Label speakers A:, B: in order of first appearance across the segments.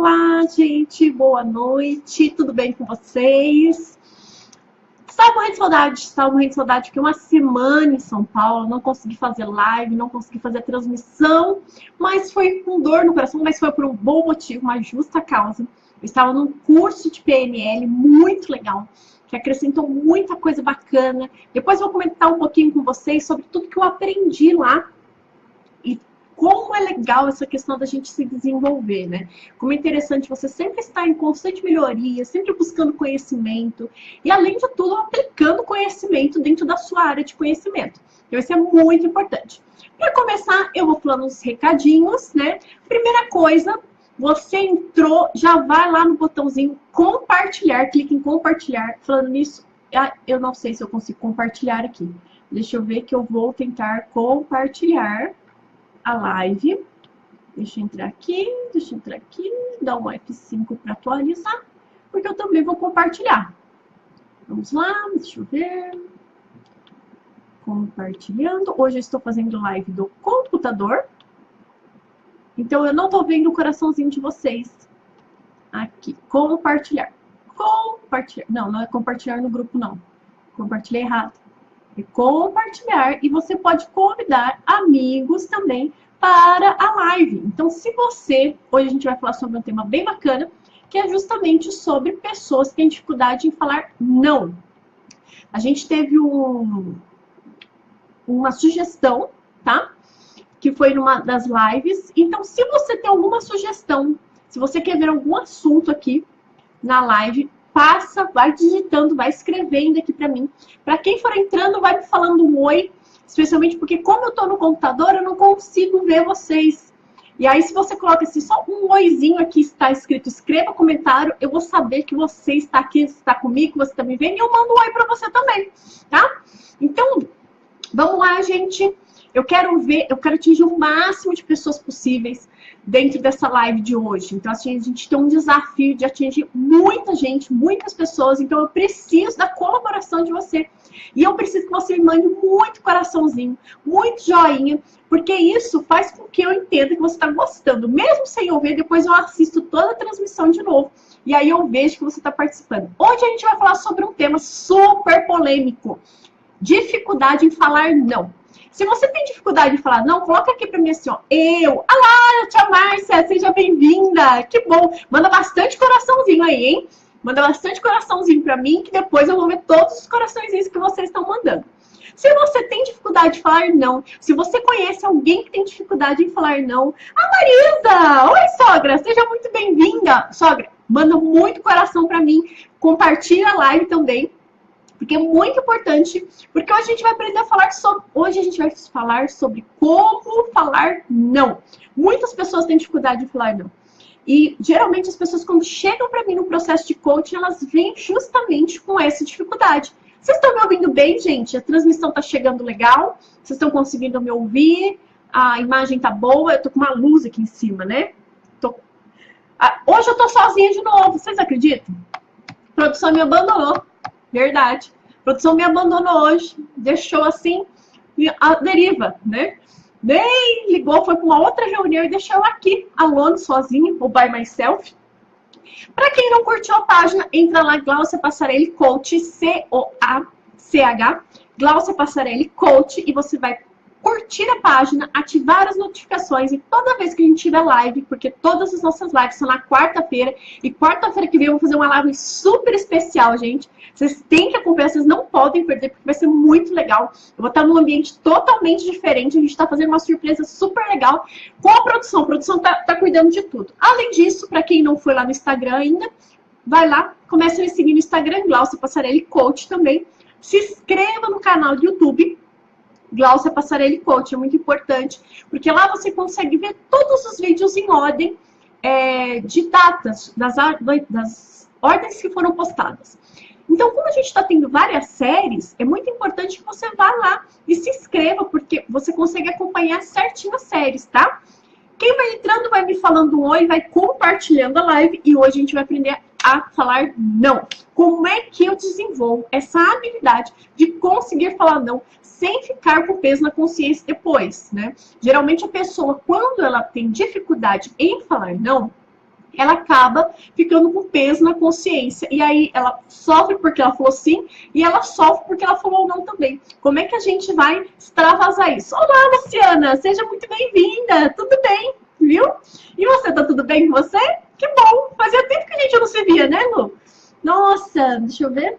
A: Olá, gente, boa noite, tudo bem com vocês? Estava morrendo de saudade, porque uma semana em São Paulo, não consegui fazer live, não consegui fazer transmissão, mas foi com dor no coração, mas foi por um bom motivo, uma justa causa. Eu estava num curso de PNL muito legal, que acrescentou muita coisa bacana. Depois eu vou comentar um pouquinho com vocês sobre tudo que eu aprendi lá e como é legal essa questão da gente se desenvolver, né? Como é interessante você sempre estar em constante melhoria, sempre buscando conhecimento e, além de tudo, aplicando conhecimento dentro da sua área de conhecimento. Então, isso é muito importante. Para começar, eu vou falando uns recadinhos, né? Primeira coisa, você entrou, já vai lá no botãozinho compartilhar, clique em compartilhar. Falando nisso, eu não sei se eu consigo compartilhar aqui. Deixa eu ver que eu vou tentar compartilhar a live. Deixa eu entrar aqui, dar um F5 para atualizar, porque eu também vou compartilhar. Vamos lá, deixa eu ver. Compartilhando. Hoje eu estou fazendo live do computador, então eu não estou vendo o coraçãozinho de vocês. Aqui, compartilhar. Compartilhar. Não é compartilhar no grupo, não. Compartilhei errado. É compartilhar, e você pode convidar amigos também para a live. Então, se você... Hoje a gente vai falar sobre um tema bem bacana, que é justamente sobre pessoas que têm dificuldade em falar não. A gente teve uma sugestão, tá? Que foi numa das lives. Então, se você tem alguma sugestão, se você quer ver algum assunto aqui na live, passa, vai digitando, vai escrevendo aqui para mim. Para quem for entrando, vai me falando um oi, especialmente porque como eu tô no computador, eu não consigo ver vocês. E aí, se você coloca assim, só um oizinho aqui está escrito, escreva comentário, eu vou saber que você está aqui, está comigo, que você está me vendo, e eu mando um oi para você também, tá? Então, vamos lá, gente. Eu quero atingir o máximo de pessoas possíveis dentro dessa live de hoje. Então, assim, a gente tem um desafio de atingir muita gente, muitas pessoas. Então, eu preciso da colaboração de você. E eu preciso que você me mande muito coraçãozinho, muito joinha, porque isso faz com que eu entenda que você está gostando. Mesmo sem eu ver, depois eu assisto toda a transmissão de novo. E aí eu vejo que você está participando. Hoje a gente vai falar sobre um tema super polêmico. Dificuldade em falar não. Se você tem dificuldade de falar não, coloca aqui pra mim assim, ó. Olá, tia Márcia, seja bem-vinda. Que bom. Manda bastante coraçãozinho aí, hein? Manda bastante coraçãozinho pra mim, que depois eu vou ver todos os coraçõezinhos que vocês estão mandando. Se você tem dificuldade de falar não, se você conhece alguém que tem dificuldade em falar não, a Marisa! Oi, sogra, seja muito bem-vinda. Sogra, manda muito coração pra mim. Compartilha a live também. Porque é muito importante, porque hoje a gente vai aprender a falar sobre como falar não. Muitas pessoas têm dificuldade de falar não. E geralmente as pessoas, quando chegam para mim no processo de coaching, elas vêm justamente com essa dificuldade. Vocês estão me ouvindo bem, gente? A transmissão está chegando legal? Vocês estão conseguindo me ouvir? A imagem tá boa? Eu tô com uma luz aqui em cima, né? Hoje eu tô sozinha de novo, vocês acreditam? A produção me abandonou. Verdade. A produção me abandonou hoje, deixou assim a deriva, né? Nem ligou, foi para uma outra reunião e deixou eu aqui, alone, sozinho, ou by myself. Para quem não curtiu a página, entra lá, Glaucia Passarelli Coach, C-O-A-C-H, Glaucia Passarelli Coach, e você vai curtir a página, ativar as notificações e toda vez que a gente tiver live, porque todas as nossas lives são na quarta-feira, e quarta-feira que vem eu vou fazer uma live super especial, gente. Vocês têm que acompanhar, vocês não podem perder, porque vai ser muito legal. Eu vou estar num ambiente totalmente diferente, a gente está fazendo uma surpresa super legal com a produção. A produção tá cuidando de tudo. Além disso, para quem não foi lá no Instagram ainda, vai lá, comece a me seguir no Instagram, Glaucia Passarelli Coach também. Se inscreva no canal do YouTube, Glaucia Passarelli Coach, é muito importante, porque lá você consegue ver todos os vídeos em ordem de datas, das ordens que foram postadas. Então, como a gente está tendo várias séries, é muito importante que você vá lá e se inscreva, porque você consegue acompanhar certinho as séries, tá? Quem vai entrando vai me falando um oi, vai compartilhando a live, e hoje a gente vai aprender a falar não. Como é que eu desenvolvo essa habilidade de conseguir falar não sem ficar com peso na consciência depois, né? Geralmente a pessoa, quando ela tem dificuldade em falar não, ela acaba ficando com peso na consciência. E aí ela sofre porque ela falou sim, e ela sofre porque ela falou não também. Como é que a gente vai extravasar isso? Olá, Luciana! Seja muito bem-vinda! Tudo bem? Viu? E você, tá tudo bem com você? Que bom! Fazia tempo que a gente não se via, né, Lu? Nossa, deixa eu ver.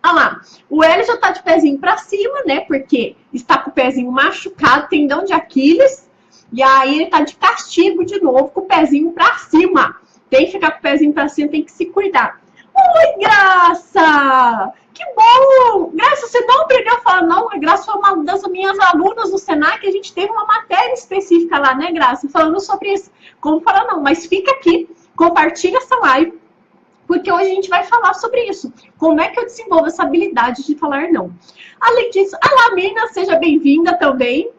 A: Ah lá, o Hélio já tá de pezinho pra cima, né? Porque está com o pezinho machucado, tendão de Aquiles. E aí ele tá de castigo de novo, com o pezinho pra cima. Tem que ficar com o pezinho pra cima, tem que se cuidar. Oi, Graça! Que bom! Graça, você não aprendeu a falar não? A Graça foi uma das minhas alunas do Senac, a gente teve uma matéria específica lá, né, Graça? Falando sobre isso, como falar não. Mas fica aqui, compartilha essa live, porque hoje a gente vai falar sobre isso. Como é que eu desenvolvo essa habilidade de falar não? Além disso, olá, Mina, seja bem-vinda também.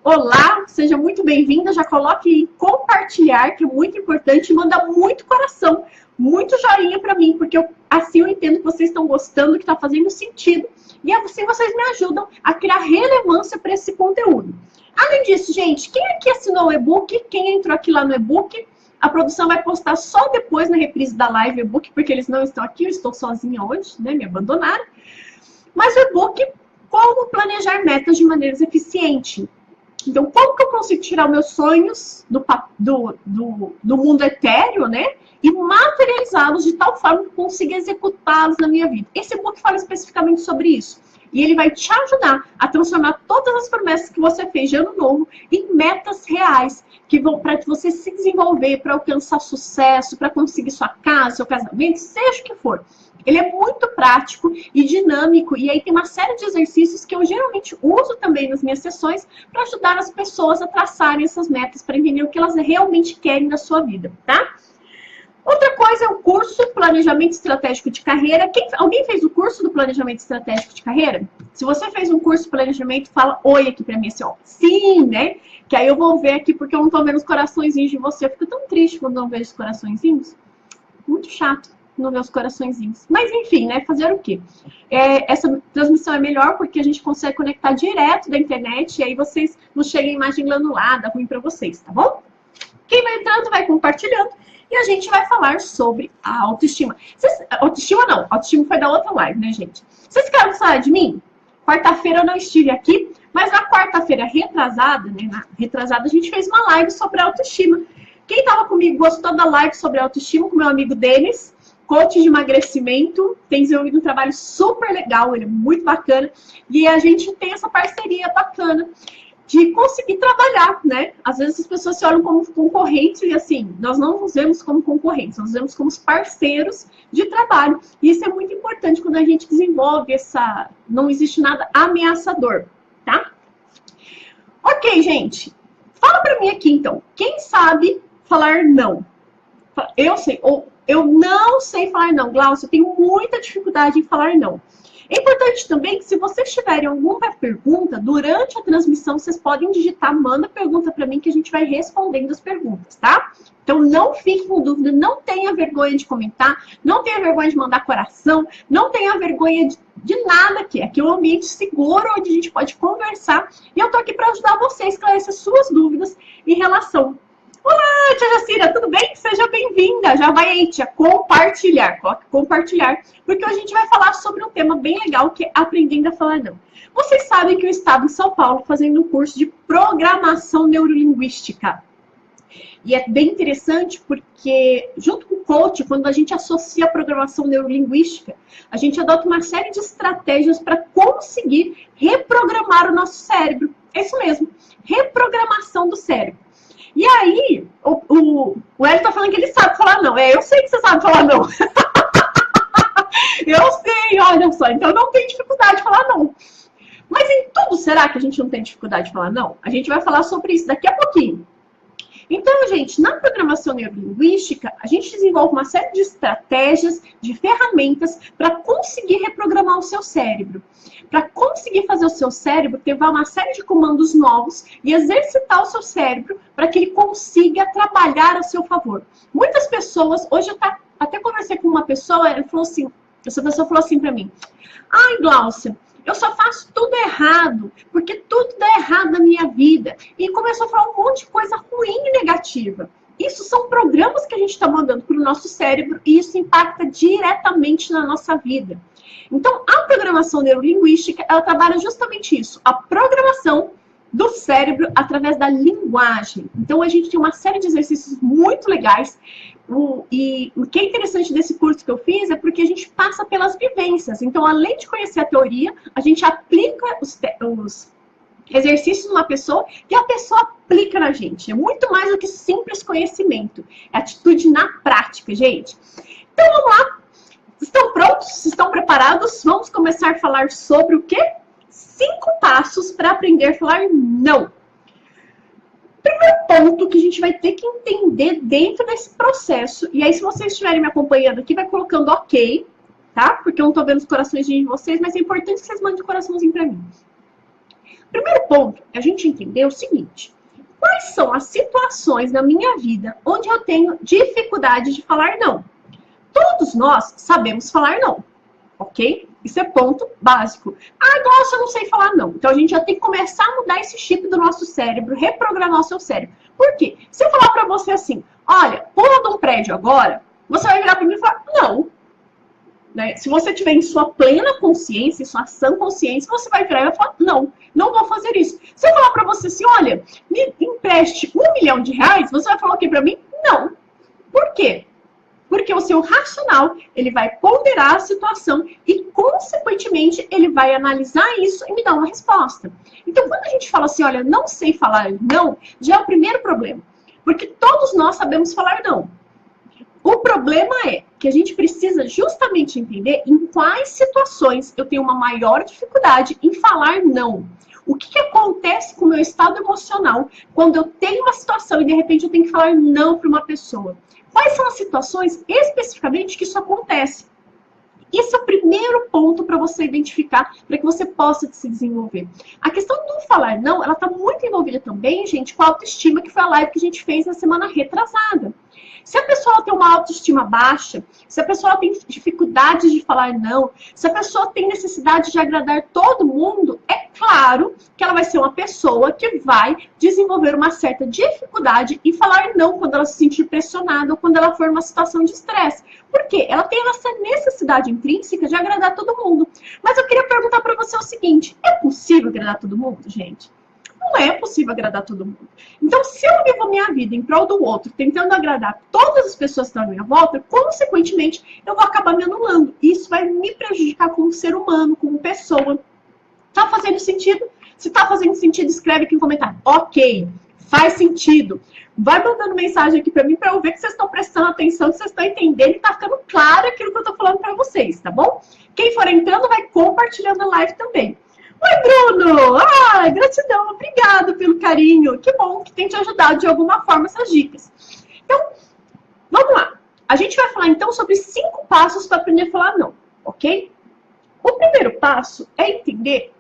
A: Olá, seja muito bem-vinda. Já coloque em compartilhar, que é muito importante. Manda muito coração, muito joinha para mim, porque assim eu entendo que vocês estão gostando, que está fazendo sentido. E assim vocês me ajudam a criar relevância para esse conteúdo. Além disso, gente, quem aqui assinou o e-book, quem entrou aqui lá no e-book, a produção vai postar só depois na reprise da live e-book, porque eles não estão aqui, eu estou sozinha hoje, né? Me abandonaram. Mas o e-book, como planejar metas de maneira eficiente. Então, como que eu consigo tirar meus sonhos do mundo etéreo, né? E materializá-los de tal forma que eu consiga executá-los na minha vida. Esse e-book fala especificamente sobre isso. E ele vai te ajudar a transformar todas as promessas que você fez de ano novo em metas reais, que vão para você se desenvolver, para alcançar sucesso, para conseguir sua casa, seu casamento, seja o que for. Ele é muito prático e dinâmico, e aí tem uma série de exercícios que eu geralmente uso também nas minhas sessões para ajudar as pessoas a traçarem essas metas, para entender o que elas realmente querem da sua vida, tá? Outra coisa é o curso Planejamento Estratégico de Carreira. Alguém fez o curso do Planejamento Estratégico de Carreira? Se você fez um curso de planejamento, fala oi aqui pra mim, assim, ó. Sim, né? Que aí eu vou ver aqui, porque eu não tô vendo os coraçõezinhos de você. Eu fico tão triste quando não vejo os coraçõezinhos. Muito chato não ver os coraçõezinhos. Mas enfim, né? Fazer o quê? Essa transmissão é melhor porque a gente consegue conectar direto da internet e aí vocês não chegam a imagem granulada, ruim pra vocês, tá bom? Quem vai entrando, vai compartilhando. E a gente vai falar sobre a autoestima. Autoestima não, autoestima foi da outra live, né, gente? Vocês querem falar de mim? Quarta-feira eu não estive aqui, mas na quarta-feira retrasada, né? Na retrasada a gente fez uma live sobre autoestima. Quem estava comigo gostou da live sobre autoestima com meu amigo Denis, coach de emagrecimento, tem desenvolvido um trabalho super legal, ele é muito bacana. E a gente tem essa parceria bacana de conseguir trabalhar, né? Às vezes as pessoas se olham como concorrentes e assim, nós não nos vemos como concorrentes, nós nos vemos como parceiros de trabalho. E isso é muito importante quando a gente desenvolve essa... Não existe nada ameaçador, tá? Ok, gente. Fala pra mim aqui, então. Quem sabe falar não? Eu sei, ou eu não sei falar não. Glaucia, eu tenho muita dificuldade em falar não. É importante também que se vocês tiverem alguma pergunta, durante a transmissão, vocês podem digitar, manda pergunta para mim que a gente vai respondendo as perguntas, tá? Então não fique com dúvida, não tenha vergonha de comentar, não tenha vergonha de mandar coração, não tenha vergonha de nada aqui. Aqui é um ambiente seguro onde a gente pode conversar e eu tô aqui para ajudar você a esclarecer suas dúvidas em relação. Olá, tia Jacira, tudo bem? Seja bem-vinda. Já vai aí, tia, compartilhar. Coloque compartilhar, porque hoje a gente vai falar sobre um tema bem legal, que é aprendendo a falar não. Vocês sabem que eu estava em São Paulo fazendo um curso de programação neurolinguística. E é bem interessante porque, junto com o coach, quando a gente associa a programação neurolinguística, a gente adota uma série de estratégias para conseguir reprogramar o nosso cérebro. É isso mesmo, reprogramação do cérebro. E aí, o Hélio tá falando que ele sabe falar não. Eu sei que você sabe falar não. Eu sei, olha só. Então não tem dificuldade de falar não. Mas em tudo, será que a gente não tem dificuldade de falar não? A gente vai falar sobre isso daqui a pouquinho. Então, gente, na programação neurolinguística, a gente desenvolve uma série de estratégias, de ferramentas para conseguir reprogramar o seu cérebro. Para conseguir fazer o seu cérebro ter uma série de comandos novos e exercitar o seu cérebro para que ele consiga trabalhar a seu favor. Muitas pessoas, hoje eu até conversei com uma pessoa, ela falou assim, essa pessoa falou assim para mim, ai, Glaucia, eu só faço tudo errado, porque tudo dá errado na minha vida. E começou a falar um monte de coisa ruim e negativa. isso são programas que a gente está mandando para o nosso cérebro e isso impacta diretamente na nossa vida. Então, a programação neurolinguística, ela trabalha justamente isso, a programação do cérebro através da linguagem. Então, a gente tem uma série de exercícios muito legais. E o que é interessante desse curso que eu fiz é porque a gente passa pelas vivências. Então, além de conhecer a teoria, a gente aplica os exercícios numa pessoa e a pessoa aplica na gente. É muito mais do que simples conhecimento. É atitude na prática, gente. Então, vamos lá. Estão prontos? Estão preparados? Vamos começar a falar sobre o quê? 5 passos para aprender a falar não. Primeiro ponto que a gente vai ter que entender dentro desse processo, e aí se vocês estiverem me acompanhando aqui, vai colocando ok, tá? Porque eu não tô vendo os coraçõezinhos de vocês, mas é importante que vocês mandem um coraçãozinho para mim. Primeiro ponto é a gente entender o seguinte: quais são as situações na minha vida onde eu tenho dificuldade de falar não? Todos nós sabemos falar não, ok? Isso é ponto básico. Ah, nossa, eu não sei falar não. Então a gente já tem que começar a mudar esse chip do nosso cérebro, reprogramar o seu cérebro. Por quê? Se eu falar pra você assim, olha, pula de um prédio agora, você vai virar pra mim e falar, não. Né? Se você tiver em sua plena consciência, em sua sã consciência, você vai virar e vai falar, não, não vou fazer isso. Se eu falar pra você assim, olha, me empreste R$1 milhão, você vai falar o quê pra mim? Não. Por quê? Porque o seu racional, ele vai ponderar a situação e, consequentemente, ele vai analisar isso e me dar uma resposta. Então, quando a gente fala assim, olha, não sei falar não, já é o primeiro problema. Porque todos nós sabemos falar não. O problema é que a gente precisa justamente entender em quais situações eu tenho uma maior dificuldade em falar não. O que acontece com o meu estado emocional quando eu tenho uma situação e, de repente, eu tenho que falar não para uma pessoa? Quais são as situações especificamente que isso acontece? Esse é o primeiro ponto para você identificar, para que você possa se desenvolver. A questão do falar não, ela está muito envolvida também, gente, com a autoestima, que foi a live que a gente fez na semana retrasada. Se a pessoa tem uma autoestima baixa, se a pessoa tem dificuldade de falar não, se a pessoa tem necessidade de agradar todo mundo, é claro que ela vai ser uma pessoa que vai desenvolver uma certa dificuldade em falar não quando ela se sentir pressionada ou quando ela for numa situação de estresse. Por quê? Ela tem essa necessidade intrínseca de agradar todo mundo. Mas eu queria perguntar para você o seguinte, é possível agradar todo mundo, gente? Não é possível agradar todo mundo. Então, se eu vivo a minha vida em prol do outro, tentando agradar todas as pessoas que estão à minha volta, consequentemente, eu vou acabar me anulando. Isso vai me prejudicar como ser humano, como pessoa. Tá fazendo sentido? Se tá fazendo sentido, escreve aqui no comentário. Ok, faz sentido. Vai mandando mensagem aqui pra mim pra eu ver que vocês estão prestando atenção, que vocês estão entendendo e tá ficando claro aquilo que eu tô falando pra vocês, tá bom? Quem for entrando, vai compartilhando a live também. Oi, Bruno! Ah, gratidão, obrigado pelo carinho. Que bom que tem te ajudado de alguma forma essas dicas. Então, vamos lá. A gente vai falar então sobre 5 passos para aprender a falar não, ok? O primeiro passo é entender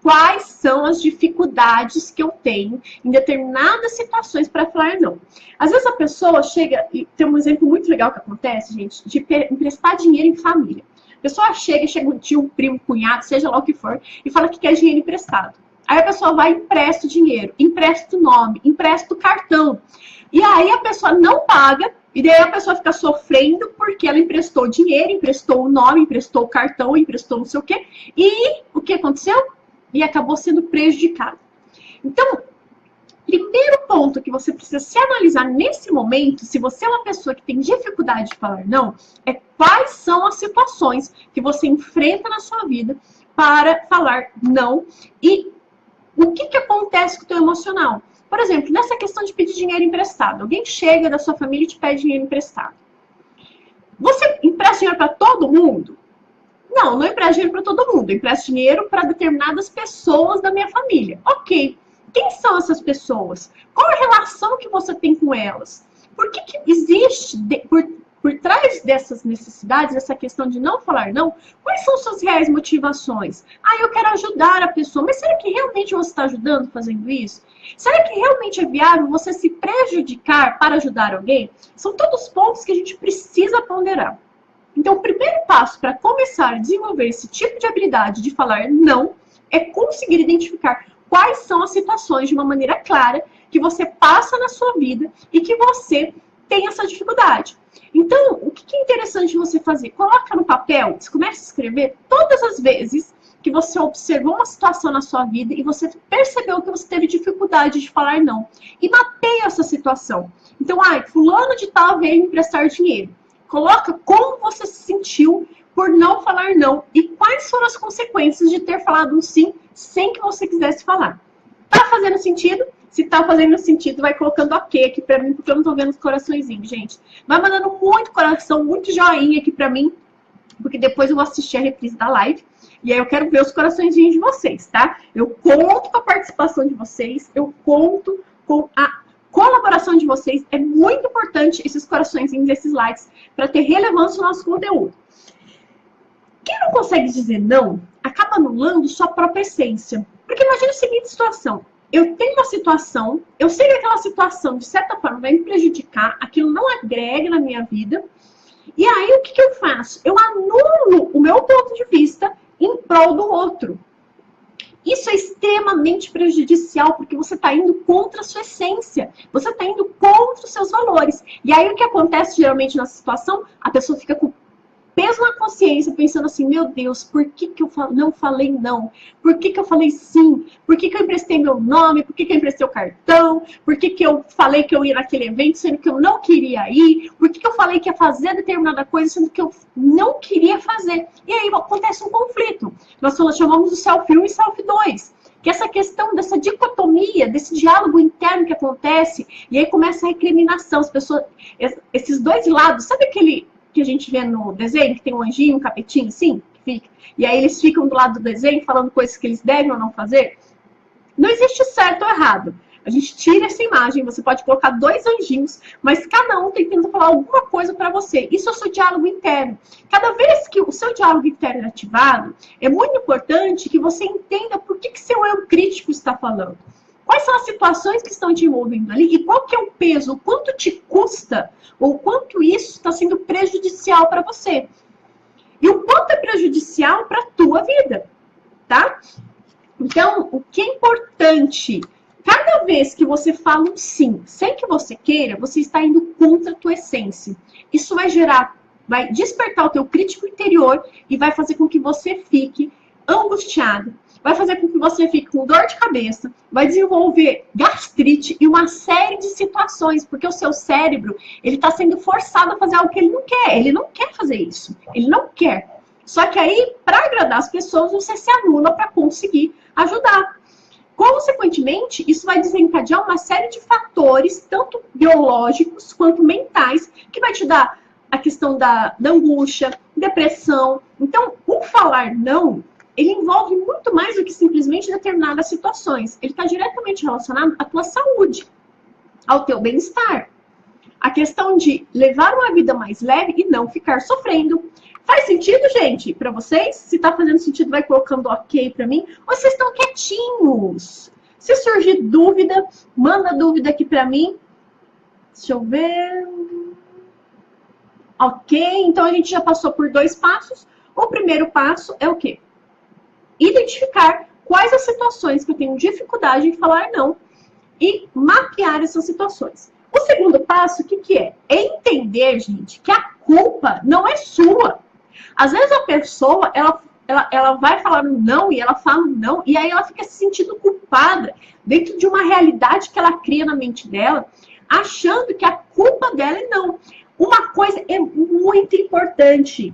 A: quais são as dificuldades que eu tenho em determinadas situações para falar não. Às vezes a pessoa chega, e tem um exemplo muito legal que acontece, gente, de emprestar dinheiro em família. A pessoa chega um tio, um primo, um cunhado, seja lá o que for, e fala que quer dinheiro emprestado. Aí a pessoa vai e empresta o dinheiro, empresta o nome, empresta o cartão. E aí a pessoa não paga, e daí a pessoa fica sofrendo porque ela emprestou dinheiro, emprestou o nome, emprestou o cartão, emprestou não sei o quê. E o que aconteceu? E acabou sendo prejudicado. Então, primeiro ponto que você precisa se analisar nesse momento, se você é uma pessoa que tem dificuldade de falar não, é quais são as situações que você enfrenta na sua vida para falar não e o que acontece com o teu emocional. Por exemplo, nessa questão de pedir dinheiro emprestado. Alguém chega da sua família e te pede dinheiro emprestado. Você empresta dinheiro para todo mundo? Não, não empresta dinheiro para todo mundo. Eu empresto dinheiro para determinadas pessoas da minha família. Ok. Quem são essas pessoas? Qual a relação que você tem com elas? Por que existe, por trás dessas necessidades, essa questão de não falar não, quais são suas reais motivações? Ah, eu quero ajudar a pessoa. Mas será que realmente você está ajudando fazendo isso? Será que realmente é viável você se prejudicar para ajudar alguém? São todos pontos que a gente precisa ponderar. Então, o primeiro passo para começar a desenvolver esse tipo de habilidade de falar não é conseguir identificar quais são as situações de uma maneira clara que você passa na sua vida e que você tem essa dificuldade. Então, o que é interessante você fazer? Coloca no papel, você começa a escrever todas as vezes que você observou uma situação na sua vida e você percebeu que você teve dificuldade de falar não. E mapeia essa situação. Então, fulano de tal veio me emprestar dinheiro. Coloca como você se sentiu por não falar não e quais foram as consequências de ter falado um sim sem que você quisesse falar. Tá fazendo sentido? Se tá fazendo sentido, vai colocando ok aqui pra mim, porque eu não tô vendo os coraçõezinhos, gente. Vai mandando muito coração, muito joinha aqui pra mim, porque depois eu vou assistir a reprise da live. E aí eu quero ver os coraçõezinhos de vocês, tá? Eu conto com a participação de vocês, eu conto com a colaboração de vocês. É muito importante esses coraçõezinhos, esses likes, para ter relevância no nosso conteúdo. Quem não consegue dizer não, acaba anulando sua própria essência. Porque imagina a seguinte situação. Eu tenho uma situação, eu sei que aquela situação, de certa forma, vai me prejudicar, aquilo não agrega na minha vida. E aí, o que eu faço? Eu anulo o meu ponto de vista em prol do outro. Isso é extremamente prejudicial, porque você está indo contra a sua essência. Você está indo contra os seus valores. E aí, o que acontece geralmente nessa situação? A pessoa fica com peso na consciência, pensando assim, meu Deus, por que eu não falei não? Por que eu falei sim? Por que eu emprestei meu nome? Por que eu emprestei o cartão? Por que eu falei que eu ia naquele evento, sendo que eu não queria ir? Por que eu falei que ia fazer determinada coisa, sendo que eu não queria fazer? E aí acontece um conflito. Nós chamamos de self 1 e self 2. Que essa questão dessa dicotomia, desse diálogo interno que acontece, e aí começa a recriminação, as pessoas, esses dois lados, sabe aquele que a gente vê no desenho, que tem um anjinho, um capetinho assim, que fica, e aí eles ficam do lado do desenho falando coisas que eles devem ou não fazer? Não existe certo ou errado. A gente tira essa imagem, você pode colocar dois anjinhos, mas cada um tentando falar alguma coisa para você. Isso é o seu diálogo interno. Cada vez que o seu diálogo interno é ativado, é muito importante que você entenda por que seu eu crítico está falando. Quais são as situações que estão te envolvendo ali e qual que é o peso, o quanto te custa ou quanto isso está sendo prejudicial para você. E o quanto é prejudicial para a tua vida, tá? Então, o que é importante, cada vez que você fala um sim, sem que você queira, você está indo contra a tua essência. Isso vai despertar o teu crítico interior e vai fazer com que você fique angustiado. Vai fazer com que você fique com dor de cabeça, vai desenvolver gastrite e uma série de situações, porque o seu cérebro, ele está sendo forçado a fazer algo que ele não quer fazer isso, ele não quer. Só que aí, para agradar as pessoas, você se anula para conseguir ajudar. Consequentemente, isso vai desencadear uma série de fatores, tanto biológicos quanto mentais, que vai te dar a questão da angústia, depressão. Então, o falar não, ele envolve muito mais do que simplesmente determinadas situações. Ele está diretamente relacionado à tua saúde, ao teu bem-estar. A questão de levar uma vida mais leve e não ficar sofrendo. Faz sentido, gente, para vocês? Se está fazendo sentido, vai colocando ok para mim. Ou vocês estão quietinhos? Se surgir dúvida, manda dúvida aqui para mim. Deixa eu ver. Ok, então a gente já passou por 2 passos. O primeiro passo é o quê? Identificar quais as situações que eu tenho dificuldade em falar não e mapear essas situações. O segundo passo, o que é? É entender, gente, que a culpa não é sua. Às vezes a pessoa, ela vai falar um não e ela fala um não e aí ela fica se sentindo culpada dentro de uma realidade que ela cria na mente dela, achando que a culpa dela é não. Uma coisa é muito importante.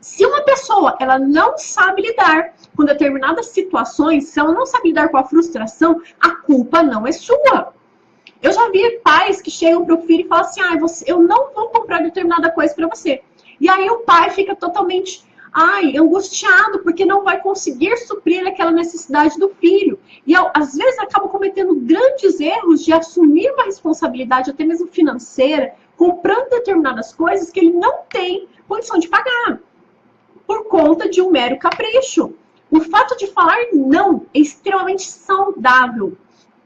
A: Se uma pessoa ela não sabe lidar com determinadas situações, se ela não sabe lidar com a frustração, a culpa não é sua. Eu já vi pais que chegam para o filho e falam assim, eu não vou comprar determinada coisa para você. E aí o pai fica totalmente angustiado porque não vai conseguir suprir aquela necessidade do filho. E às vezes acaba cometendo grandes erros de assumir uma responsabilidade, até mesmo financeira, comprando determinadas coisas que ele não tem condição de pagar, por conta de um mero capricho. O fato de falar não é extremamente saudável,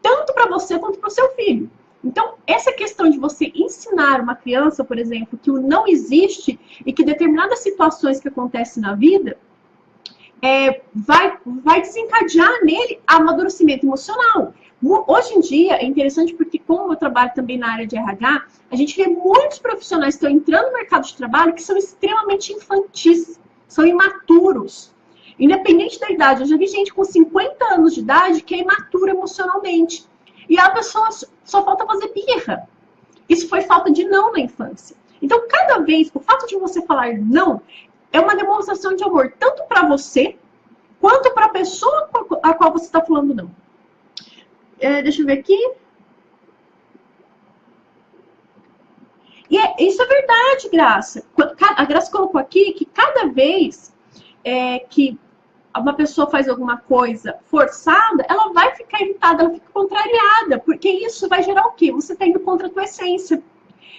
A: tanto para você quanto para o seu filho. Então, essa questão de você ensinar uma criança, por exemplo, que o não existe e que determinadas situações que acontecem na vida vai desencadear nele amadurecimento emocional. Hoje em dia é interessante porque, como eu trabalho também na área de RH, a gente vê muitos profissionais que estão entrando no mercado de trabalho que são extremamente infantis, são imaturos. Independente da idade, eu já vi gente com 50 anos de idade que é imatura emocionalmente. E a pessoa só falta fazer birra. Isso foi falta de não na infância. Então, cada vez, o fato de você falar não é uma demonstração de amor, tanto para você, quanto para a pessoa a qual você está falando não. Deixa eu ver aqui. E isso é verdade, Graça. A Graça colocou aqui que cada vez que uma pessoa faz alguma coisa forçada, ela vai ficar irritada, ela fica contrariada, porque isso vai gerar o quê? Você está indo contra a tua essência.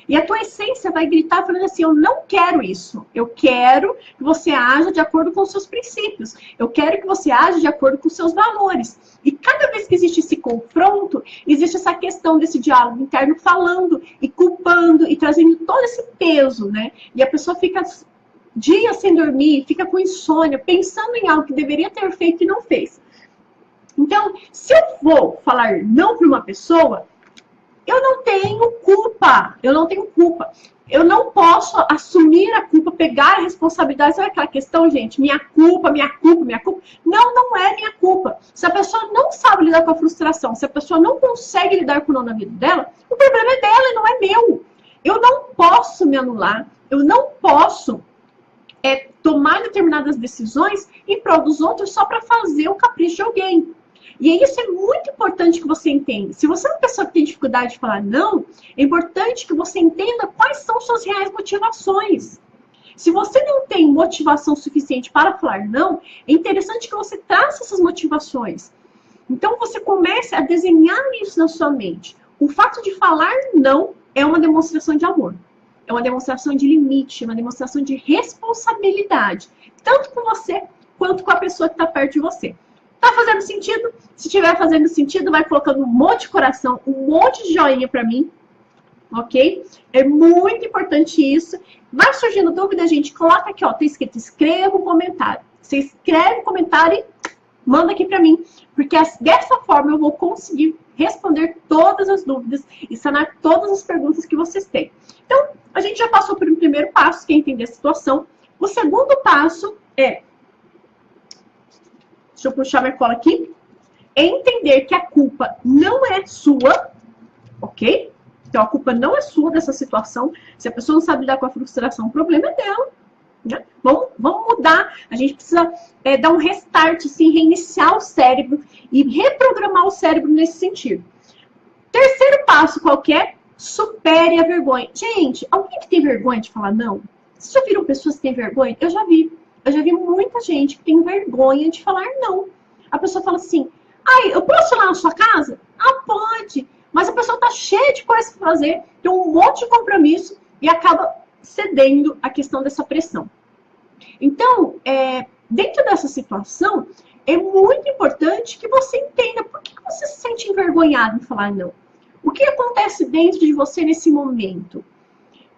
A: E a tua essência vai gritar falando assim, eu não quero isso. Eu quero que você haja de acordo com os seus princípios. Eu quero que você haja de acordo com os seus valores. E cada vez que existe esse confronto, existe essa questão desse diálogo interno falando e culpando e trazendo todo esse peso, né? E a pessoa fica dias sem dormir, fica com insônia, pensando em algo que deveria ter feito e não fez. Então, se eu vou falar não para uma pessoa, eu não tenho culpa. Eu não tenho culpa. Eu não posso assumir a culpa, pegar a responsabilidade. Sabe aquela questão, gente? Minha culpa, minha culpa, minha culpa. Não, não é minha culpa. Se a pessoa não sabe lidar com a frustração, se a pessoa não consegue lidar com o não na vida dela, o problema é dela e não é meu. Eu não posso me anular. Eu não posso tomar determinadas decisões em prol dos outros só para fazer o capricho de alguém. E isso é muito importante que você entenda. Se você é uma pessoa que tem dificuldade de falar não, é importante que você entenda quais são suas reais motivações. Se você não tem motivação suficiente para falar não, é interessante que você traça essas motivações. Então você comece a desenhar isso na sua mente. O fato de falar não é uma demonstração de amor. É uma demonstração de limite, é uma demonstração de responsabilidade. Tanto com você, quanto com a pessoa que está perto de você. Tá fazendo sentido? Se estiver fazendo sentido, vai colocando um monte de coração, um monte de joinha para mim, ok? É muito importante isso. Vai surgindo dúvida, gente, coloca aqui, ó, tá escrito, escreva um comentário. Você escreve um comentário e manda aqui para mim, porque dessa forma eu vou conseguir responder todas as dúvidas e sanar todas as perguntas que vocês têm. Então, a gente já passou por um primeiro passo, que é entender a situação. O segundo passo é... Deixa eu puxar minha cola aqui. É entender que a culpa não é sua, ok? Então, a culpa não é sua dessa situação. Se a pessoa não sabe lidar com a frustração, o problema é dela. Né? Vamos mudar. A gente precisa dar um restart, assim, reiniciar o cérebro e reprogramar o cérebro nesse sentido. Terceiro passo, qual que é? Supere a vergonha. Gente, alguém que tem vergonha de falar não? Vocês já viram pessoas que têm vergonha? Eu já vi. Eu já vi muita gente que tem vergonha de falar não. A pessoa fala assim, eu posso ir lá na sua casa? Ah, pode. Mas a pessoa tá cheia de coisas para fazer, tem um monte de compromisso e acaba cedendo à questão dessa pressão. Então, dentro dessa situação, é muito importante que você entenda por que você se sente envergonhado em falar não. O que acontece dentro de você nesse momento?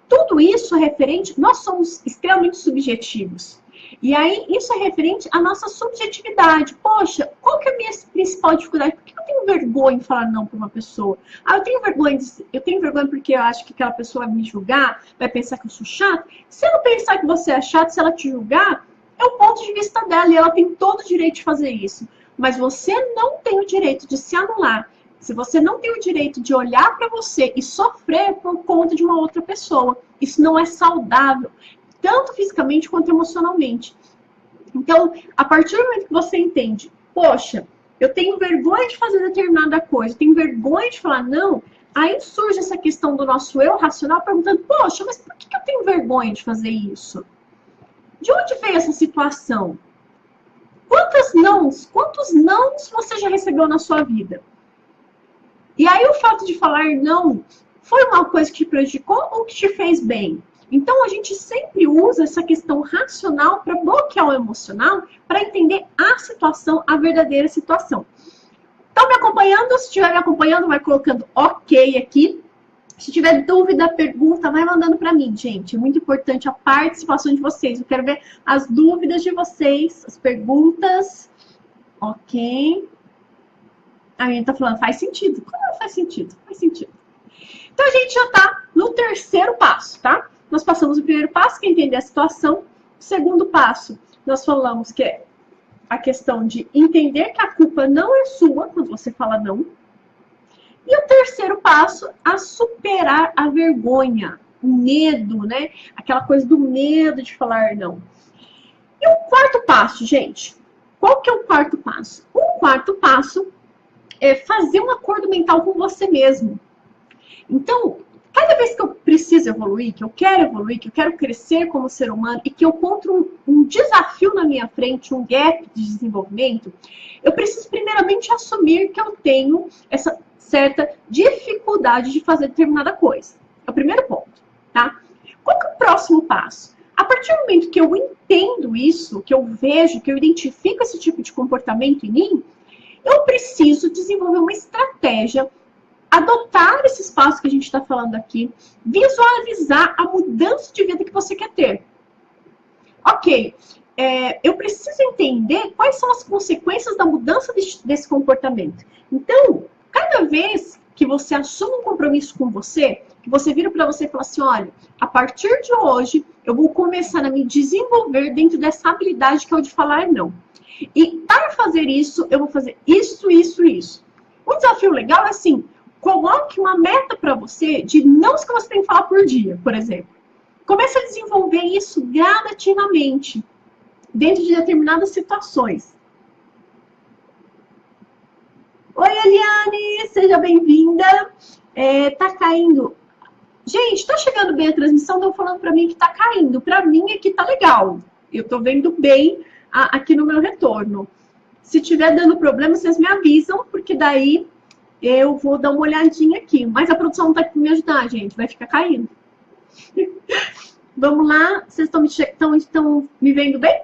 A: Tudo isso é referente, nós somos extremamente subjetivos. E aí, isso é referente à nossa subjetividade. Poxa, qual que é a minha principal dificuldade? Por que eu tenho vergonha de falar não para uma pessoa? Eu tenho vergonha porque eu acho que aquela pessoa vai me julgar, vai pensar que eu sou chata. Se ela pensar que você é chato, se ela te julgar, é o ponto de vista dela e ela tem todo o direito de fazer isso. Mas você não tem o direito de se anular. Se você não tem o direito de olhar para você e sofrer por conta de uma outra pessoa, isso não é saudável, tanto fisicamente quanto emocionalmente. Então, a partir do momento que você entende, poxa, eu tenho vergonha de fazer determinada coisa, eu tenho vergonha de falar não, aí surge essa questão do nosso eu racional perguntando, poxa, mas por que eu tenho vergonha de fazer isso? De onde veio essa situação? Quantos nãos você já recebeu na sua vida? E aí o fato de falar não foi uma coisa que te prejudicou ou que te fez bem? Então a gente sempre usa essa questão racional para bloquear o emocional, para entender a situação, a verdadeira situação. Estão me acompanhando? Se estiver me acompanhando, vai colocando ok aqui. Se tiver dúvida, pergunta, vai mandando para mim, gente. É muito importante a participação de vocês. Eu quero ver as dúvidas de vocês, as perguntas. Ok. A gente tá falando, faz sentido. Como não faz sentido? Faz sentido. Então, a gente já tá no terceiro passo, tá? Nós passamos o primeiro passo, que é entender a situação. O segundo passo, nós falamos que é a questão de entender que a culpa não é sua quando você fala não. E o terceiro passo, a superar a vergonha, o medo, né? Aquela coisa do medo de falar não. E o quarto passo, gente? Qual que é o quarto passo? O quarto passo é fazer um acordo mental com você mesmo. Então, cada vez que eu preciso evoluir, que eu quero crescer como ser humano e que eu encontro um desafio na minha frente, um gap de desenvolvimento, eu preciso primeiramente assumir que eu tenho essa certa dificuldade de fazer determinada coisa. É o primeiro ponto, tá? Qual que é o próximo passo? A partir do momento que eu entendo isso, que eu vejo, que eu identifico esse tipo de comportamento em mim, eu preciso desenvolver uma estratégia, adotar esses passos que a gente está falando aqui, visualizar a mudança de vida que você quer ter. Ok, eu preciso entender quais são as consequências da mudança desse comportamento. Então, cada vez que você assume um compromisso com você, que você vira para você e fala assim, olha, a partir de hoje, eu vou começar a me desenvolver dentro dessa habilidade que é o de falar não. E para fazer isso, eu vou fazer isso, isso, isso. Um desafio legal é assim, coloque uma meta para você de não que você tem que falar por dia, por exemplo. Comece a desenvolver isso gradativamente, dentro de determinadas situações. Oi, Eliane, seja bem-vinda. Tá caindo. Gente, tá chegando bem a transmissão? Estão falando para mim que tá caindo. Para mim aqui tá legal. Eu tô vendo bem aqui no meu retorno. Se tiver dando problema, vocês me avisam, porque daí eu vou dar uma olhadinha aqui. Mas a produção não tá aqui para me ajudar, gente. Vai ficar caindo. Vamos lá. Vocês estão me vendo bem?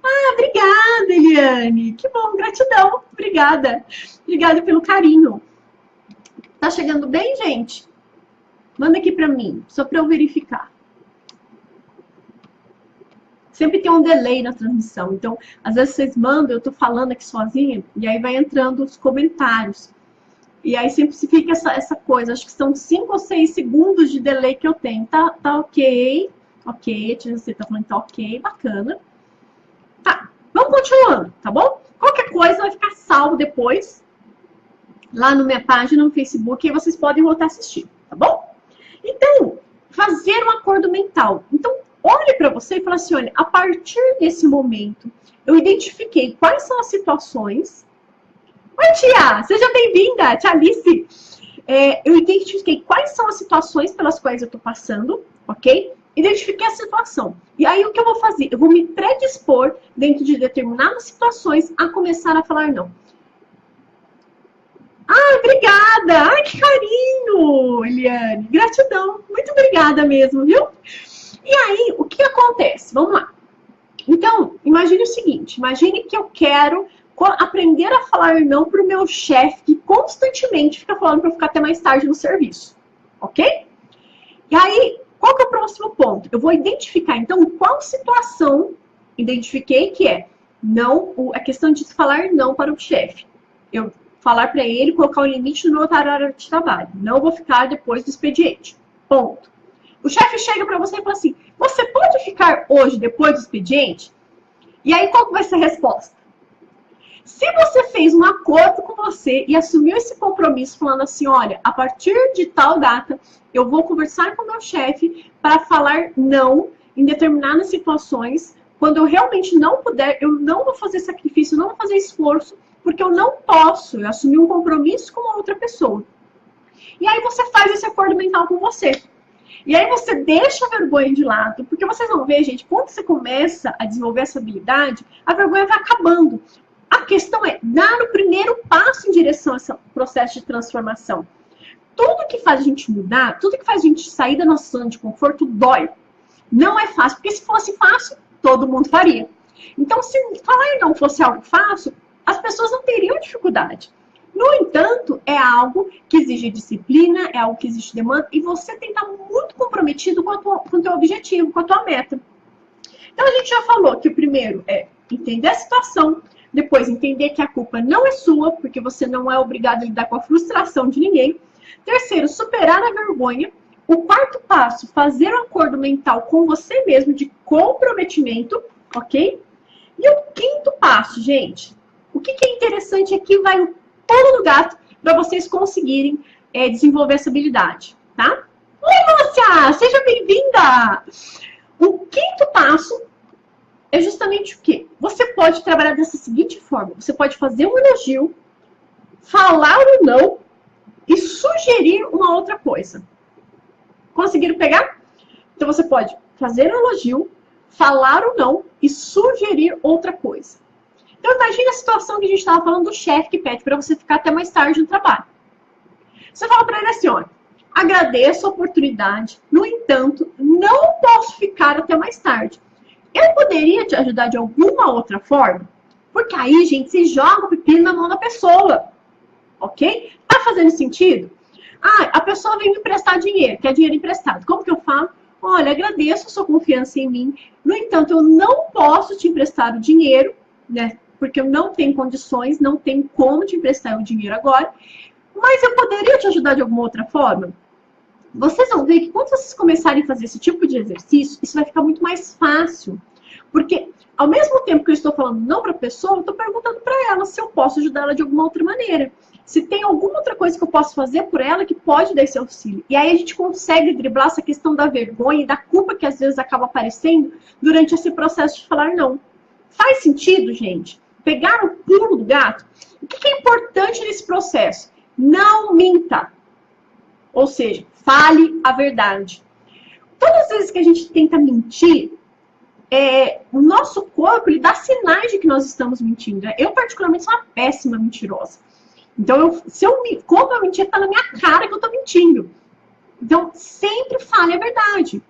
A: Ah, obrigada, Eliane. Que bom, gratidão. Obrigada. Obrigada pelo carinho. Tá chegando bem, gente? Manda aqui pra mim, só pra eu verificar. Sempre tem um delay na transmissão. Então, às vezes vocês mandam, eu tô falando aqui sozinha, e aí vai entrando os comentários. E aí sempre se fica essa coisa. Acho que são 5 ou 6 segundos de delay que eu tenho. Tá ok. Ok, você tá falando que tá ok, bacana. Tá, vamos continuando, tá bom? Qualquer coisa vai ficar salvo depois, lá na minha página no Facebook, e vocês podem voltar a assistir, tá bom? Então, fazer um acordo mental. Então, olhe para você e fala assim, olha, a partir desse momento, eu identifiquei quais são as situações. Oi, tia, seja bem-vinda, tia Alice. Eu identifiquei quais são as situações pelas quais eu tô passando, ok? Identifiquei a situação. E aí, o que eu vou fazer? Eu vou me predispor, dentro de determinadas situações, a começar a falar não. Ah, obrigada! Ai, que carinho, Eliane! Gratidão! Muito obrigada mesmo, viu? E aí, o que acontece? Vamos lá. Então, imagine o seguinte. Imagine que eu quero aprender a falar não para o meu chefe, que constantemente fica falando para eu ficar até mais tarde no serviço. Ok? E aí, qual que é o próximo ponto? Eu vou identificar, então, qual situação identifiquei que é não, a questão de falar não para o chefe. Eu falar para ele, colocar um limite no meu horário de trabalho. Não vou ficar depois do expediente. Ponto. O chefe chega para você e fala assim, você pode ficar hoje depois do expediente? E aí, qual que vai ser a resposta? Se você fez um acordo com você e assumiu esse compromisso falando assim, olha, a partir de tal data, eu vou conversar com o meu chefe para falar não em determinadas situações. Quando eu realmente não puder, eu não vou fazer sacrifício, não vou fazer esforço, porque eu não posso, eu assumi um compromisso com uma outra pessoa. E aí você faz esse acordo mental com você. E aí você deixa a vergonha de lado, porque vocês vão ver, gente, quando você começa a desenvolver essa habilidade, a vergonha vai acabando. A questão é dar o primeiro passo em direção a esse processo de transformação. Tudo que faz a gente mudar, tudo que faz a gente sair da nossa zona de conforto dói. Não é fácil, porque se fosse fácil, todo mundo faria. Então, se falar não fosse algo fácil, as pessoas não teriam dificuldade. No entanto, é algo que exige disciplina, é algo que exige demanda, e você tem que estar muito comprometido com o teu objetivo, com a tua meta. Então, a gente já falou que o primeiro é entender a situação, Depois, entender que a culpa não é sua, porque você não é obrigado a lidar com a frustração de ninguém. Terceiro, superar a vergonha. O quarto passo, fazer um acordo mental com você mesmo de comprometimento, ok? E o quinto passo, gente, o que é interessante aqui vai o pulo do gato para vocês conseguirem desenvolver essa habilidade, tá? Oi, Lúcia! Seja bem-vinda! O quinto passo é justamente o quê? Você pode trabalhar dessa seguinte forma. Você pode fazer um elogio, falar ou não e sugerir uma outra coisa. Conseguiram pegar? Então você pode fazer um elogio, falar ou não e sugerir outra coisa. Então imagine a situação que a gente estava falando do chefe que pede para você ficar até mais tarde no trabalho. Você fala para ele assim, olha, agradeço a oportunidade, no entanto, não posso ficar até mais tarde. Eu poderia te ajudar de alguma outra forma? Porque aí, gente, você joga o pepino na mão da pessoa. Ok? Tá fazendo sentido? Ah, a pessoa vem me emprestar dinheiro, quer dinheiro emprestado. Como que eu falo? Olha, agradeço a sua confiança em mim. No entanto, eu não posso te emprestar o dinheiro, né? Porque eu não tenho condições, não tenho como te emprestar o dinheiro agora. Mas eu poderia te ajudar de alguma outra forma? Vocês vão ver que quando vocês começarem a fazer esse tipo de exercício, isso vai ficar muito mais fácil. Porque ao mesmo tempo que eu estou falando não para a pessoa, eu estou perguntando para ela se eu posso ajudar ela de alguma outra maneira. Se tem alguma outra coisa que eu posso fazer por ela que pode dar esse auxílio. E aí a gente consegue driblar essa questão da vergonha e da culpa que às vezes acaba aparecendo durante esse processo de falar não. Faz sentido, gente? Pegar o pulo do gato? O que é importante nesse processo? Não minta. Ou seja, fale a verdade. Todas as vezes que a gente tenta mentir, o nosso corpo ele dá sinais de que nós estamos mentindo. Eu, particularmente, sou uma péssima mentirosa. Então, como eu mentir, tá na minha cara que eu tô mentindo. Então, sempre fale a verdade.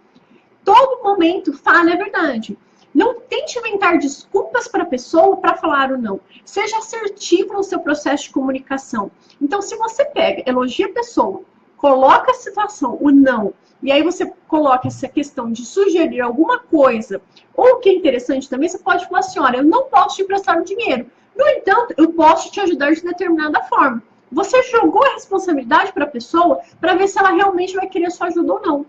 A: Todo momento, fale a verdade. Não tente inventar desculpas para a pessoa para falar ou não. Seja assertivo no seu processo de comunicação. Então, se você pega, elogia a pessoa, coloca a situação, o não, e aí você coloca essa questão de sugerir alguma coisa, ou o que é interessante também, você pode falar assim, olha, eu não posso te emprestar o dinheiro. No entanto, eu posso te ajudar de determinada forma. Você jogou a responsabilidade para a pessoa para ver se ela realmente vai querer a sua ajuda ou não.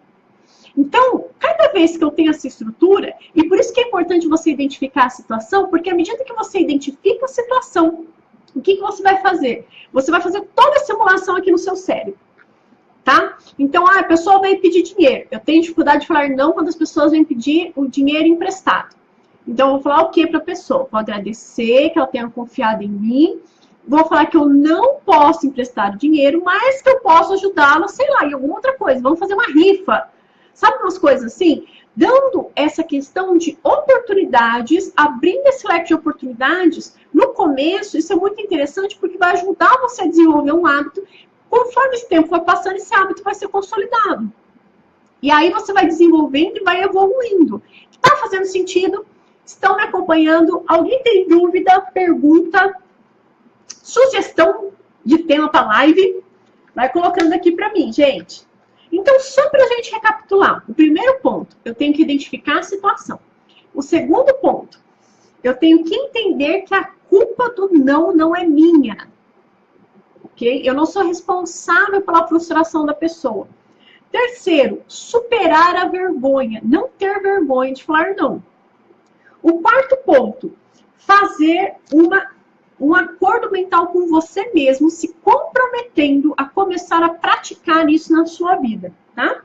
A: Então, cada vez que eu tenho essa estrutura, e por isso que é importante você identificar a situação, porque à medida que você identifica a situação, o que você vai fazer? Você vai fazer toda a simulação aqui no seu cérebro. Tá? Então, a pessoa vai pedir dinheiro. Eu tenho dificuldade de falar não quando as pessoas vêm pedir o dinheiro emprestado. Então, eu vou falar o que para a pessoa? Vou agradecer que ela tenha confiado em mim. Vou falar que eu não posso emprestar o dinheiro, mas que eu posso ajudá-la, sei lá, em alguma outra coisa. Vamos fazer uma rifa. Sabe umas coisas assim? Dando essa questão de oportunidades, abrindo esse leque de oportunidades, no começo, isso é muito interessante porque vai ajudar você a desenvolver um hábito. Conforme esse tempo vai passando, esse hábito vai ser consolidado. E aí você vai desenvolvendo e vai evoluindo. Está fazendo sentido? Estão me acompanhando? Alguém tem dúvida, pergunta, sugestão de tema para live? Vai colocando aqui para mim, gente. Então, só para a gente recapitular. O primeiro ponto, eu tenho que identificar a situação. O segundo ponto, eu tenho que entender que a culpa do não é minha. Okay? Eu não sou responsável pela frustração da pessoa. Terceiro, superar a vergonha. Não ter vergonha de falar não. O quarto ponto, fazer um acordo mental com você mesmo, se comprometendo a começar a praticar isso na sua vida. Tá?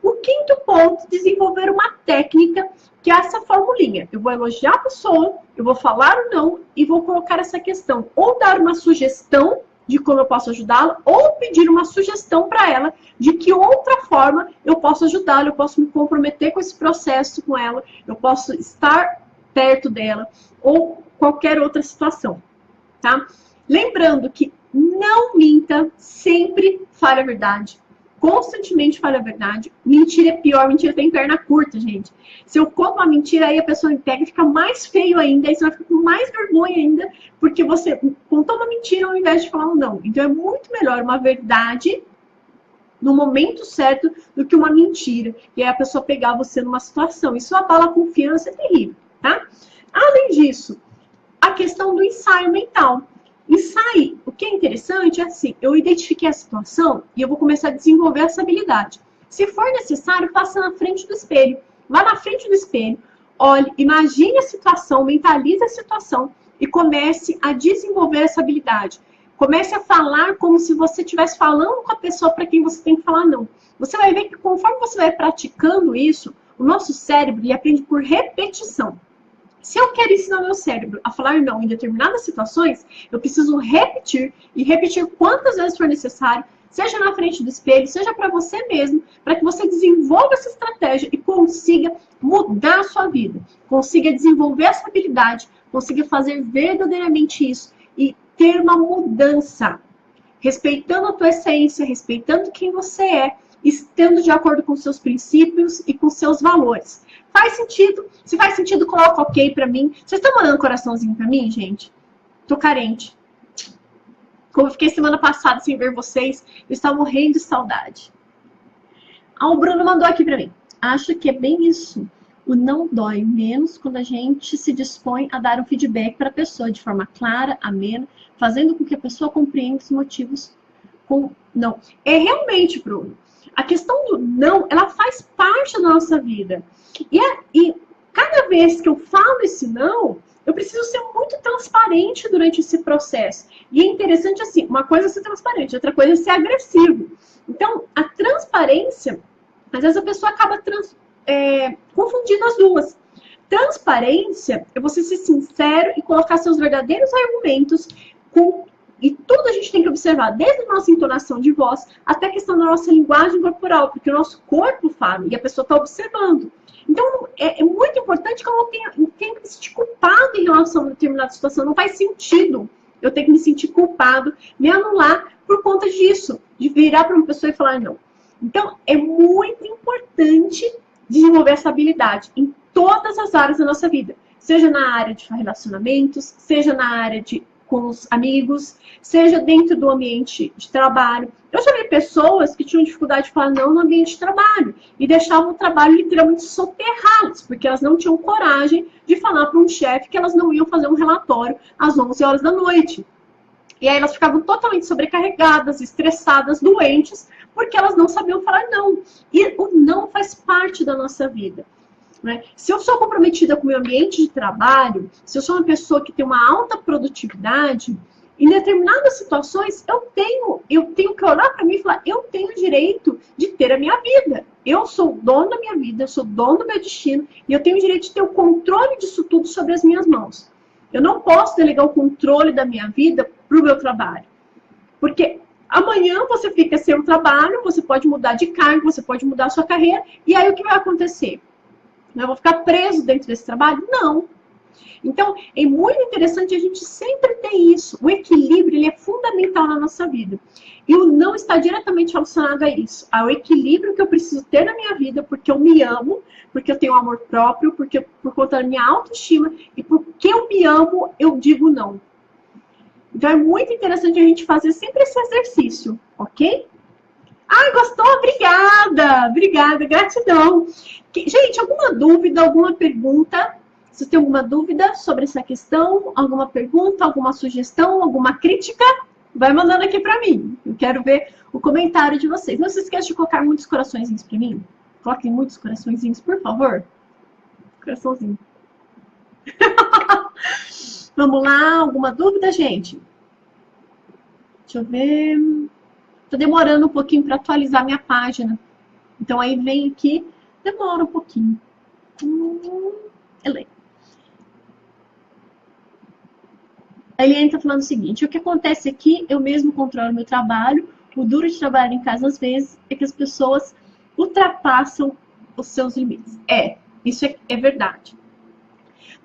A: O quinto ponto, desenvolver uma técnica que é essa formulinha. Eu vou elogiar a pessoa, eu vou falar o não e vou colocar essa questão. Ou dar uma sugestão de como eu posso ajudá-la, ou pedir uma sugestão para ela de que outra forma eu posso ajudá-la, eu posso me comprometer com esse processo com ela, eu posso estar perto dela, ou qualquer outra situação, tá? Lembrando que não minta, sempre fale a verdade, constantemente fale a verdade. Mentira é pior, mentira tem perna curta, gente. Se eu conto uma mentira, aí a pessoa me pega e fica mais feio ainda, aí você vai ficar com mais vergonha ainda, porque você contou uma mentira ao invés de falar um não. Então é muito melhor uma verdade no momento certo do que uma mentira. E aí a pessoa pegar você numa situação. Isso abala a confiança, é terrível, tá? Além disso, a questão do ensaio mental. Ensaio, o que é interessante é assim, eu identifiquei a situação e eu vou começar a desenvolver essa habilidade. Se for necessário, faça na frente do espelho. Vá na frente do espelho, olhe, imagine a situação, mentalize a situação e comece a desenvolver essa habilidade. Comece a falar como se você estivesse falando com a pessoa para quem você tem que falar não. Você vai ver que conforme você vai praticando isso, o nosso cérebro ele aprende por repetição. Se eu quero ensinar meu cérebro a falar não em determinadas situações, eu preciso repetir e repetir quantas vezes for necessário, seja na frente do espelho, seja para você mesmo, para que você desenvolva essa estratégia e consiga mudar a sua vida, consiga desenvolver essa habilidade, consiga fazer verdadeiramente isso e ter uma mudança, respeitando a tua essência, respeitando quem você é, estando de acordo com seus princípios e com seus valores. Faz sentido? Se faz sentido, coloca ok pra mim. Vocês estão mandando coraçãozinho pra mim, gente? Tô carente. Como eu fiquei semana passada sem ver vocês, eu estava morrendo de saudade. O Bruno mandou aqui pra mim. Acho que é bem isso. O não dói menos quando a gente se dispõe a dar um feedback para a pessoa de forma clara, amena, fazendo com que a pessoa compreenda os motivos com não. É realmente, Bruno. A questão do não, ela faz parte da nossa vida. E cada vez que eu falo esse não, eu preciso ser muito transparente durante esse processo. E é interessante assim, uma coisa é ser transparente, outra coisa é ser agressivo. Então, a transparência, às vezes a pessoa acaba confundindo as duas. Transparência é você ser sincero e colocar seus verdadeiros argumentos e tudo a gente tem que observar, desde a nossa entonação de voz até a questão da nossa linguagem corporal, porque o nosso corpo fala e a pessoa está observando. Então, é muito importante que eu não tenha que me sentir culpado em relação a determinada situação. Não faz sentido eu ter que me sentir culpado, me anular por conta disso, de virar para uma pessoa e falar não. Então, é muito importante desenvolver essa habilidade em todas as áreas da nossa vida. Seja na área de relacionamentos, seja na área com os amigos, seja dentro do ambiente de trabalho. Eu já vi pessoas que tinham dificuldade de falar não no ambiente de trabalho e deixavam o trabalho literalmente soterrá-las, porque elas não tinham coragem de falar para um chefe que elas não iam fazer um relatório às 11 horas da noite. E aí elas ficavam totalmente sobrecarregadas, estressadas, doentes, porque elas não sabiam falar não. E o não faz parte da nossa vida. Né? Se eu sou comprometida com o meu ambiente de trabalho, se eu sou uma pessoa que tem uma alta produtividade, em determinadas situações eu tenho que olhar para mim e falar, eu tenho o direito de ter a minha vida. Eu sou dono da minha vida, eu sou dono do meu destino e eu tenho o direito de ter o controle disso tudo sobre as minhas mãos. Eu não posso delegar o controle da minha vida para o meu trabalho. Porque amanhã você fica sem o trabalho, você pode mudar de cargo, você pode mudar a sua carreira, e aí o que vai acontecer? Eu vou ficar preso dentro desse trabalho? Não. Então, é muito interessante a gente sempre ter isso. O equilíbrio ele é fundamental na nossa vida. E o não está diretamente relacionado a isso. Ao equilíbrio que eu preciso ter na minha vida, porque eu me amo, porque eu tenho amor próprio, porque por conta da minha autoestima, e porque eu me amo, eu digo não. Então, é muito interessante a gente fazer sempre esse exercício, ok? Ah, gostou? Obrigada! Obrigada, gratidão. Gente, alguma dúvida, alguma pergunta? Se tem alguma dúvida sobre essa questão, alguma pergunta, alguma sugestão, alguma crítica, vai mandando aqui pra mim. Eu quero ver o comentário de vocês. Não se esqueça de colocar muitos coraçõezinhos pra mim. Coloquem muitos coraçõezinhos, por favor. Coraçãozinho. Vamos lá, alguma dúvida, gente? Deixa eu ver. Tô demorando um pouquinho para atualizar minha página. Então aí vem aqui, demora um pouquinho. A Eliane tá falando o seguinte, o que acontece aqui, eu mesmo controlo meu trabalho, o duro de trabalhar em casa às vezes é que as pessoas ultrapassam os seus limites. Isso é verdade.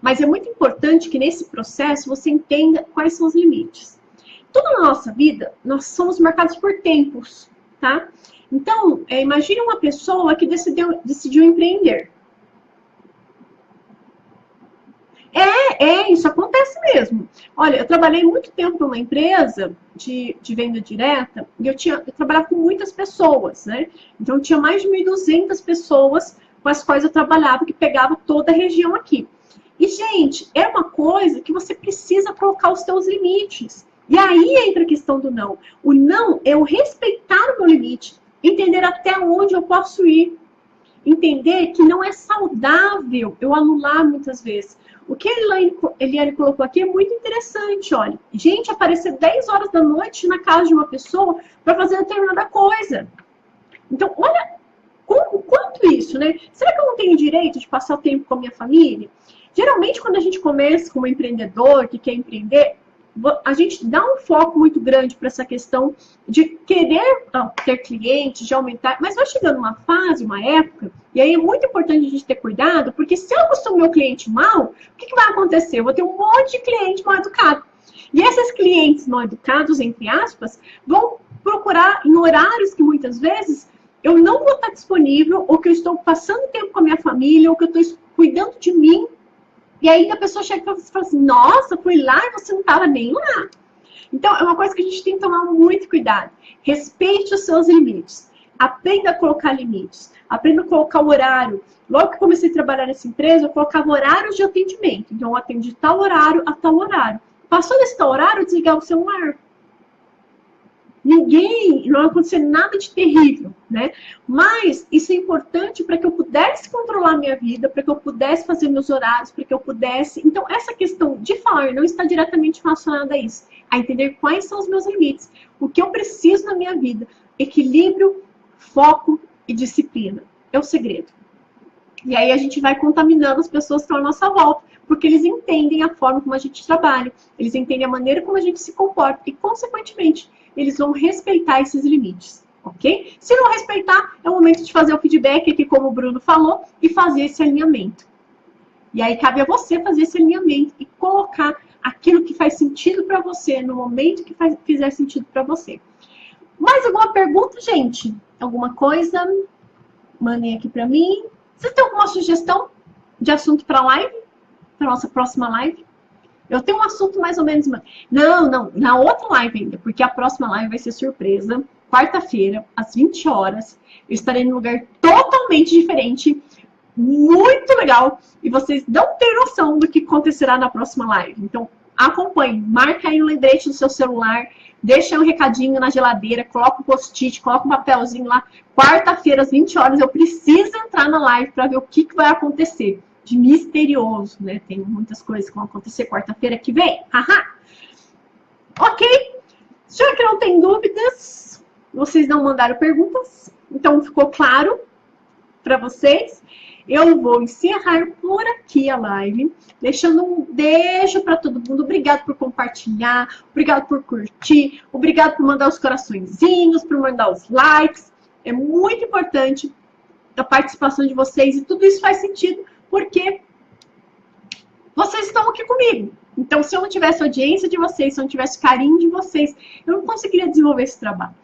A: Mas é muito importante que nesse processo você entenda quais são os limites. Tudo na nossa vida, nós somos marcados por tempos, tá? Então, imagine uma pessoa que decidiu empreender. Isso acontece mesmo. Olha, eu trabalhei muito tempo numa empresa de venda direta e eu trabalhava com muitas pessoas, né? Então, tinha mais de 1.200 pessoas com as quais eu trabalhava, que pegava toda a região aqui. E, gente, é uma coisa que você precisa colocar os seus limites. E aí entra a questão do não. O não é o respeitar o meu limite, entender até onde eu posso ir. Entender que não é saudável eu anular muitas vezes. O que a Eliane colocou aqui é muito interessante, olha. Gente, aparecer 10 horas da noite na casa de uma pessoa para fazer determinada coisa. Então, olha o quanto isso, né? Será que eu não tenho direito de passar o tempo com a minha família? Geralmente, quando a gente começa como empreendedor, que quer empreender, a gente dá um foco muito grande para essa questão de querer ter clientes, de aumentar, mas vai chegando uma fase, uma época, e aí é muito importante a gente ter cuidado, porque se eu acostumar o meu cliente mal, o que vai acontecer? Eu vou ter um monte de cliente mal educado. E esses clientes mal educados, entre aspas, vão procurar em horários que muitas vezes eu não vou estar disponível, ou que eu estou passando tempo com a minha família, ou que eu estou cuidando de mim. E aí a pessoa chega e fala assim, nossa, fui lá e você não estava nem lá. Então, é uma coisa que a gente tem que tomar muito cuidado. Respeite os seus limites. Aprenda a colocar limites. Aprenda a colocar o horário. Logo que comecei a trabalhar nessa empresa, eu colocava horários de atendimento. Então, eu atendi tal horário a tal horário. Passou desse tal horário, eu desligava o celular. Não vai acontecer nada de terrível, né? Mas isso é importante para que eu pudesse controlar a minha vida, para que eu pudesse fazer meus horários, para que eu pudesse... Então, essa questão de falar não está diretamente relacionada a isso. A entender quais são os meus limites. O que eu preciso na minha vida. Equilíbrio, foco e disciplina. É o segredo. E aí a gente vai contaminando as pessoas que estão à nossa volta, porque eles entendem a forma como a gente trabalha, eles entendem a maneira como a gente se comporta e, consequentemente, eles vão respeitar esses limites, ok? Se não respeitar, é o momento de fazer o feedback aqui, como o Bruno falou, e fazer esse alinhamento. E aí cabe a você fazer esse alinhamento e colocar aquilo que faz sentido para você no momento que fizer sentido para você. Mais alguma pergunta, gente? Alguma coisa? Mandem aqui para mim. Vocês têm alguma sugestão de assunto para a live? Para nossa próxima live? Eu tenho um assunto mais ou menos... Não, na outra live ainda, porque a próxima live vai ser surpresa. Quarta-feira, às 20 horas, eu estarei num lugar totalmente diferente, muito legal, e vocês não têm noção do que acontecerá na próxima live. Então, acompanhe, marca aí no lembrete no seu celular, deixa um recadinho na geladeira, coloca um post-it, coloca um papelzinho lá. Quarta-feira, às 20 horas, eu preciso entrar na live para ver o que vai acontecer. De misterioso, né? Tem muitas coisas que vão acontecer quarta-feira que vem. Haha! Ok? Já que não tem dúvidas, vocês não mandaram perguntas, então ficou claro para vocês. Eu vou encerrar por aqui a live, deixando um beijo para todo mundo. Obrigado por compartilhar, obrigado por curtir, obrigado por mandar os coraçõezinhos, por mandar os likes. É muito importante a participação de vocês e tudo isso faz sentido porque vocês estão aqui comigo. Então, se eu não tivesse audiência de vocês, se eu não tivesse carinho de vocês, eu não conseguiria desenvolver esse trabalho.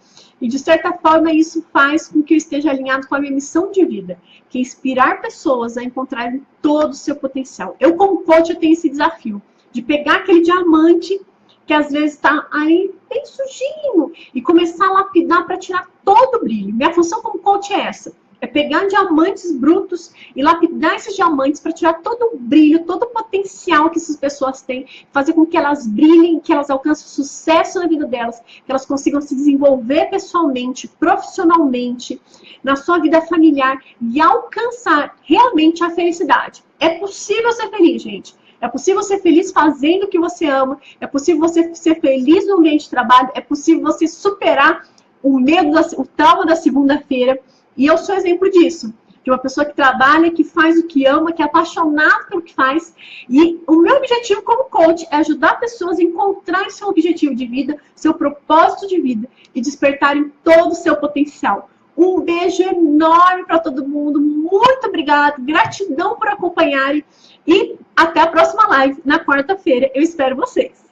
A: E, de certa forma, isso faz com que eu esteja alinhado com a minha missão de vida, que é inspirar pessoas a encontrarem todo o seu potencial. Eu, como coach, eu tenho esse desafio de pegar aquele diamante que às vezes está aí bem sujinho e começar a lapidar para tirar todo o brilho. Minha função como coach é essa. É pegar diamantes brutos e lapidar esses diamantes para tirar todo o brilho, todo o potencial que essas pessoas têm, fazer com que elas brilhem, que elas alcancem sucesso na vida delas, que elas consigam se desenvolver pessoalmente, profissionalmente, na sua vida familiar e alcançar realmente a felicidade. É possível ser feliz, gente. É possível ser feliz fazendo o que você ama, é possível você ser feliz no ambiente de trabalho, é possível você superar o medo, o trauma da segunda-feira. E eu sou exemplo disso, de uma pessoa que trabalha, que faz o que ama, que é apaixonada pelo que faz. E o meu objetivo como coach é ajudar pessoas a encontrar seu objetivo de vida, seu propósito de vida e despertarem todo o seu potencial. Um beijo enorme para todo mundo, muito obrigada, gratidão por acompanharem e até a próxima live na quarta-feira. Eu espero vocês.